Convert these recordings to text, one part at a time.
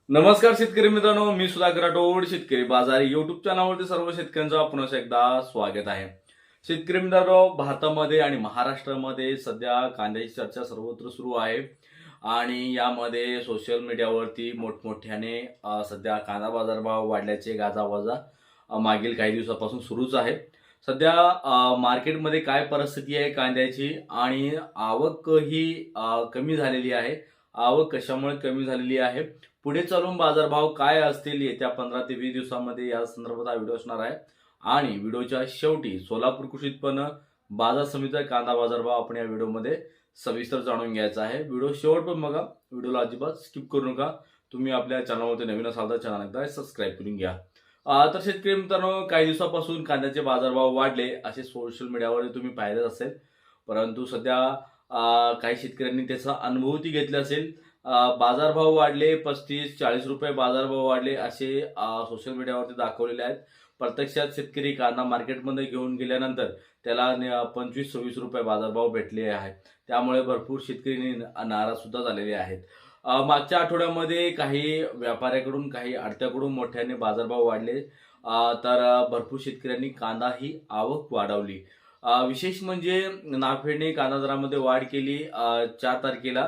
नमस्कार शेतकरी मित्रांनो, मी सुधाकर राठोड. शेतकरी बाजार युट्यूब चॅनलवरती सर्व शेतकऱ्यांचं पुन्हा एकदा स्वागत आहे. शेतकरी मित्रांनो, भारतामध्ये आणि महाराष्ट्रामध्ये सध्या कांद्याची चर्चा सर्वत्र सुरू आहे आणि यामध्ये सोशल मीडियावरती मोठमोठ्याने सध्या कांदा बाजारभाव वाढल्याचे गाजावाजा मागील काही दिवसापासून सुरूच आहे. सध्या मार्केटमध्ये काय परिस्थिती आहे कांद्याची आणि आवक ही कमी झालेली आहे. आवक कशामुळे कमी झालेली आहे, पुढे चालून बाजारभाव काय असतील येत्या 15 ते 20 दिवसांमध्ये, या संदर्भात हा व्हिडिओ असणार आहे. आणि व्हिडिओच्या शेवटी सोलापूर कृषी उत्पन्न बाजार समितीचा कांदा बाजारभाव आपण या व्हिडिओमध्ये सविस्तर जाणून घ्यायचा आहे. व्हिडिओ शेवटपर्यंत बघा, व्हिडिओला अजिबात स्किप करू नका. तुम्ही आपल्या चॅनलवरती नवीन असाल तर चॅनल एकदा सबस्क्राईब करून घ्या. तर शेतकरी मित्रांनो, काही दिवसापासून कांद्याचे बाजारभाव वाढले असे सोशल मीडियावर तुम्ही पाहिलेच असेल. परंतु सध्या काही शेतकऱ्यांनी त्याचा अनुभूती घेतला असेल. बाजारभाव वाढले, 35-40 रुपये बाजारभाव वाढले असे सोशल मीडियावरती दाखवलेले आहेत. प्रत्यक्षात शेतकरी कांदा मार्केटमध्ये घेऊन गेल्यानंतर त्याला 25-26 रुपये बाजारभाव भेटले आहेत. त्यामुळे भरपूर शेतकरी नाराज सुद्धा झालेले आहेत. मागच्या आठवड्यामध्ये काही व्यापाऱ्याकडून, काही आडत्याकडून मोठ्याने बाजारभाव वाढले, तर भरपूर शेतकऱ्यांनी कांदा ही आवक वाढवली. विशेष म्हणजे नाफेडने कांदा दरामध्ये वाढ केली 4 तारखेला.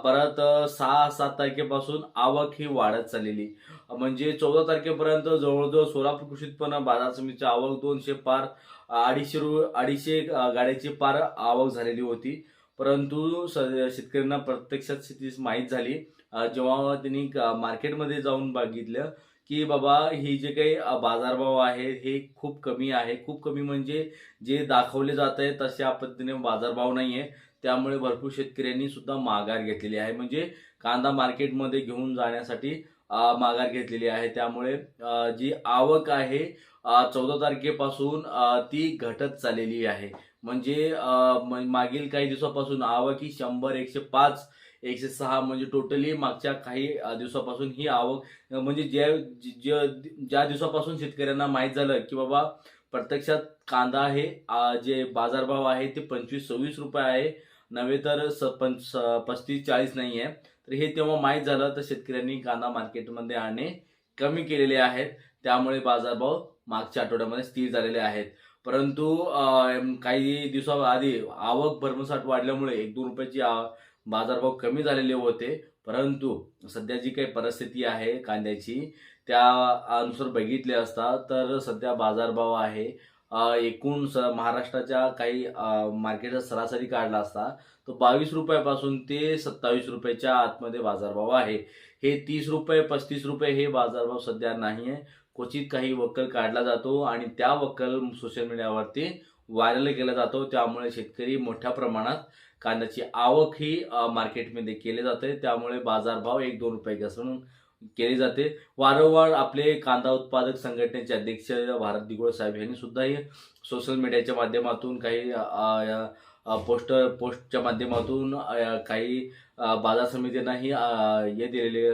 परत 6-7 तारखेपासून आवक ही वाढत चाललेली. म्हणजे 14 तारखेपर्यंत जवळजवळ सोलापूर कृषी उत्पन्न बाजार समितीची आवक 200 पार, 250 गाड्याची पार आवक झालेली होती. परंतु शेतकऱ्यांना प्रत्यक्षात स्थिती माहीत झाली जेव्हा त्यांनी मार्केटमध्ये जाऊन बघितलं की बाबा ही जे काही बाजारभाव आहे हे खूप कमी आहे. खूप कमी म्हणजे जे दाखवले जात आहे तशा पद्धतीने बाजारभाव नाहीये. त्यामुळे भरपूर शेतकऱ्यांनी सुद्धा माघार घेतलेली आहे. म्हणजे कांदा मार्केटमध्ये घेऊन जाण्यासाठी माघार घेतलेली आहे. त्यामुळे जी आवक आहे 14 तारखेपासून ती घटत चाललेली आहे. म्हणजे मागील काही दिवसापासून आवक ही 100, 105, 106 म्हणजे टोटली मागच्या काही दिवसापासून ही आवक म्हणजे ज्या दिवसापासून शेतकऱ्यांना माहीत झालं की बाबा प्रत्यक्षात कांदा हे जे बाजारभाव आहे ते 25-26 रुपये आहे, नव्हे तर 35-40 नाही आहे. तर हे तेव्हा माहीत झालं तर शेतकऱ्यांनी कांदा मार्केटमध्ये आणणे कमी केलेले आहेत. त्यामुळे बाजारभाव मागच्या आठवड्यामध्ये स्थिर झालेले आहेत. परंतु काही दिवसाआधी आवक भरमसाठ वाढल्यामुळे 1-2 रुपयाची बाजारभाव कमी झालेले होते. परंतु सध्या जी काही परिस्थिती आहे कांद्याची त्या अनुसार बघितले असता तर सध्या बाजारभाव आहे एकूण महाराष्ट्राच्या काही मार्केटचा सरासरी काढला असता तो 22 रुपयापासून ते 27 रुपयाच्या आतमध्ये बाजारभाव आहे. हे 30 रुपये 35 रुपये हे बाजारभाव सध्या नाही आहे. क्वचित काही वक्कल काढला जातो आणि त्या वक्कल सोशल मीडियावरती व्हायरल केला जातो. त्यामुळे शेतकरी मोठ्या प्रमाणात कांद्याची आवक ही मार्केटमध्ये केली जाते. त्यामुळे बाजारभाव 1-2 रुपये घसरून केली जाते. वारंवार आपले कांदा उत्पादक संघटनेचे अध्यक्ष भारत दिघोळ साहेब यांनी सुद्धा सोशल मीडियाच्या माध्यमातून काही पोस्टच्या माध्यमातून काही बाजार समित्यांनाही हे दिलेले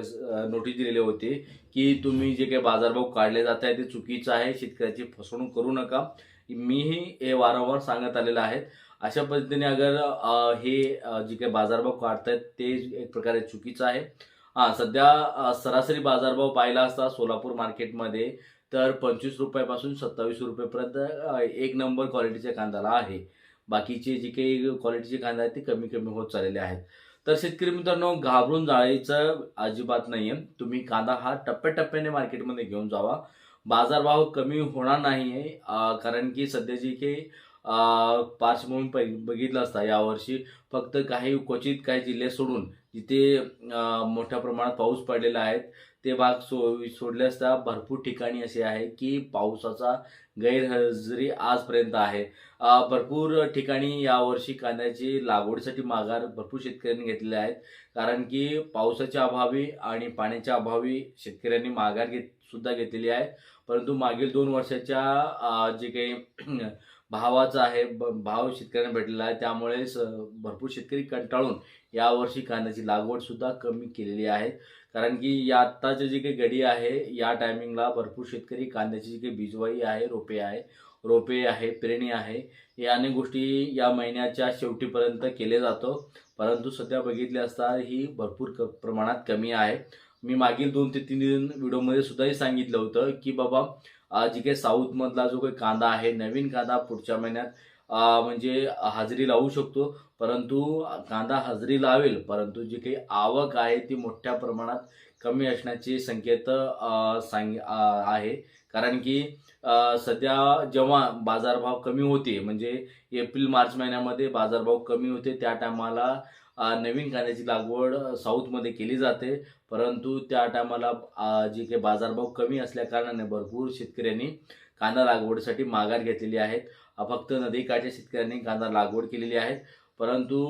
नोटीस दिलेले होते की तुम्ही जे काही बाजारभाव काढले जात आहे ते चुकीचं आहे, शेतकऱ्याची फसवणूक करू नका. मीही हे वारंवार सांगत आलेलं आहे. अशा पद्धतीने अगर हे जे काही बाजारभाव काढतायत ते एक प्रकारे चुकीचं आहे. सध्या सरासरी बाजारभाव पाहिला असता सोलापूर मार्केटमध्ये तर 25 रुपयापासून 27 रुपयेपर्यंत एक नंबर क्वालिटीच्या कांद्याला आहे. बाकीचे जे काही क्वालिटीचे कांदा आहेत ते कमी कमी होत चाललेले आहेत. तर शेतकरी मित्रांनो, घाबरून जायचं अजिबात नाहीये. तुम्ही कांदा हा टप्प्याटप्प्याने मार्केटमध्ये घेऊन जावा. बाजारभाव कमी होणार नाहीये कारण की सध्या जी काही पार्श्वभूमी बघितलं असता यावर्षी फक्त काही क्वचित काही जिल्हे सोडून जिथे मोठ्या प्रमाणात पाऊस पडलेला आहे ते भाग सोडले असता भरपूर ठिकाणी असे आहे की पावसाचा गैरहजेरी आजपर्यंत आहे. भरपूर ठिकाणी यावर्षी कांद्याची लागवडीसाठी माघार भरपूर शेतकऱ्यांनी घेतलेले आहेत. कारण की पावसाच्या अभावी आणि पाण्याच्या अभावी शेतकऱ्यांनी माघार सुद्धा घेतलेली आहे. परंतु मागील 2 वर्षाच्या जे काही भावाचा आहे भाव शेतकऱ्यांना भेटलेला आहे. त्यामुळे भरपूर शेतकरी कंटाळून यावर्षी कांद्याची लागवड सुद्धा कमी केलेली आहे. कारण की या आत्ताचे जे काही घडी आहे या टायमिंगला भरपूर शेतकरी कांद्याची जी काही बीजवाई आहे, रोपे आहे, पेरणी आहे, या अनेक गोष्टी या महिन्याच्या शेवटीपर्यंत केले जातो. परंतु सध्या बघितले असता ही भरपूर प्रमाणात कमी आहे. मी मागील 2 ते 3 व्हिडिओमध्ये सुद्धाही सांगितलं होतं की बाबा जी काही साऊथमधला जो काही कांदा आहे, नवीन कांदा पुढच्या महिन्यात म्हणजे हजेरी लावू शकतो. परंतु कांदा हजेरी लावेल, परंतु जी काही आवक आहे ती मोठ्या प्रमाणात कमी असण्याचे संकेत आहे. कारण की सध्या जेव्हा बाजारभाव कमी होते, म्हणजे एप्रिल-मार्च महिन्यामध्ये बाजारभाव कमी होते, त्या टायमाला नवीन कांद्याची लागवड साऊथमध्ये केली जाते. परंतु त्या टायमाला जे काही बाजारभाव कमी असल्याकारणाने भरपूर शेतकऱ्यांनी कांदा लागवडीसाठी माघार घेतलेली आहेत. फक्त नदीकाठच्या शेतकऱ्यांनी कांदा लागवड केलेली आहे. परंतु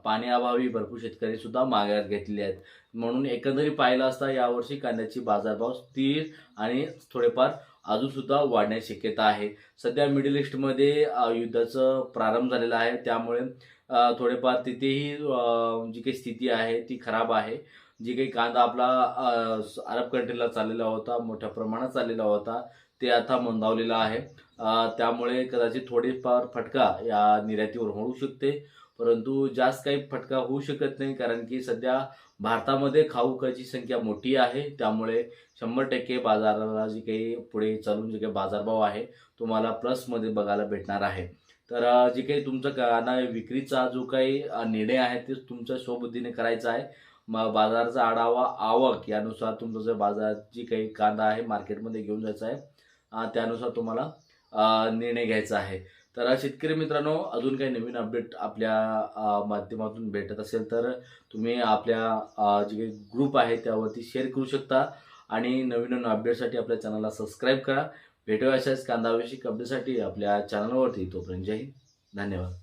पाण्याअभावी भरपूर शेतकरी सुद्धा माघार घेतलेली आहेत. म्हणून एकंदरीत पाहिलं असता यावर्षी कांद्याची बाजारभाव स्थिर आणि थोडेफार अजून सुद्धा वाढण्याची शक्यता आहे. सध्या मिडल ईस्टमध्ये युद्धाचा प्रारंभ झालेला आहे, त्यामुळे थोडेफार तिथेही जी काही स्थिती आहे ती खराब आहे. जी काही कांदा आपला अरब कंट्रीला चाललेला होता, मोठ्या प्रमाणात चाललेला होता, ते आता मंदावलेला आहे. त्यामुळे कदाचित थोडीफार फटका या निर्यातीवर होऊ शकते, परंतु जास्त काही फटका होऊ शकत नाही. कारण की सध्या भारतामध्ये खाऊकाची संख्या मोठी आहे, त्यामुळे 100% बाजाराला जी काही पुढे चालून जे काही बाजारभाव आहे तुम्हाला प्लसमध्ये बघायला भेटणार आहे. तर जे काही तुमचा कांदा विक्रीचा जो काही निर्णय आहे ते तुमच्या स्वबुद्धीने करायचा आहे. मग बाजाराचा आढावा, आवक यानुसार तुमचा जर बाजार जी काही कांदा आहे मार्केटमध्ये घेऊन जायचा आहे, त्यानुसार तुम्हाला निर्णय घ्यायचा आहे. तर शेतकरी मित्रांनो, अजून काही नवीन अपडेट आपल्या माध्यमातून भेटत असेल तर तुम्ही आपल्या जे काही ग्रुप आहे त्यावरती शेअर करू शकता आणि नवीन नवीन अपडेटसाठी आपल्या चॅनलला सबस्क्राईब करा. भेटूया अशाच कांदाविषयक अपडेटसाठी आपल्या चॅनलवरती. तोपर्यंत जय हिंद, धन्यवाद.